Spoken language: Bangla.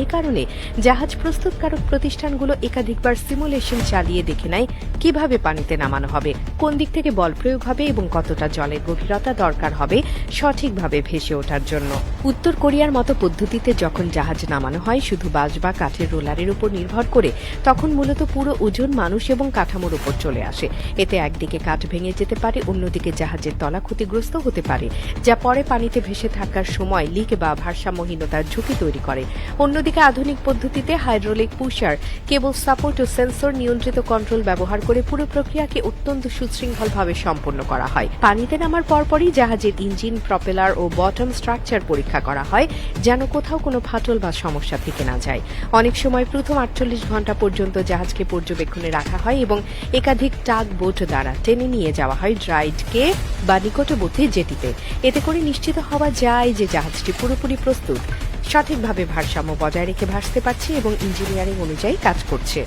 এ কারণে জাহাজ প্রস্তুতকারক প্রতিষ্ঠানগুলো একাধিকবার সিমুলেশন চালিয়ে দেখে নেয় কিভাবে পানিতে নামানো হবে, কোন দিক থেকে বল প্রয়োগ হবে এবং কতটা জলের গভীরতা দরকার হবে সঠিকভাবে ভেসে ওঠার জন্য। উত্তর কোরিয়ার মতো পদ্ধতিতে যখন জাহাজ নামানো হয় শুধু বাঁশ বা কাঠের রোলারের উপর নির্ভর করে, তখন মূলত পুরো ওজন মানুষ এবং কাঠামোর উপর চলে আসে। এতে একদিকে কাঠ ভেঙে যেতে পারে, অন্যদিকে জাহাজের তলা ক্ষতিগ্রস্ত হতে পারে, যা পরে পানিতে ভেসে থাকার সময় লিক বা ভারসাম্যহীনতার ঝুঁকি তৈরি করে। অন্যদিকে আধুনিক পদ্ধতিতে হাইড্রোলিক পুশার, কেবল সাপোর্ট ও সেন্সর নিয়ন্ত্রিত কন্ট্রোল ব্যবহার করে পুরো প্রক্রিয়াকে অত্যন্ত সুশৃঙ্খলভাবে সম্পন্ন করা হয়। পানিতে নামার পরপরই জাহাজের ইঞ্জিন, প্রপেলার ও বটম স্ট্রাকচার পরীক্ষা করা হয়, যেন কোথাও কোনো ফাটল বা সমস্যা থেকে না যায়। অনেক সময় প্রথম 48 ঘন্টা পর্যন্ত জাহাজকে পর্যবেক্ষণে রাখা হয় এবং একাধিক টাগ বোট দ্বারা টেনে নিয়ে যাওয়া হয় ড্রাইডকে বা নিকটবর্তী জেটিতে। এতে করে নিশ্চিত হওয়া যায় যে জাহাজটি পুরোপুরি প্রস্তুত, সঠিকভাবে ভারসাম্য বজায় রেখে ভাসতে পারছে এবং ইঞ্জিনিয়ারিং অনুযায়ী কাজ করছে।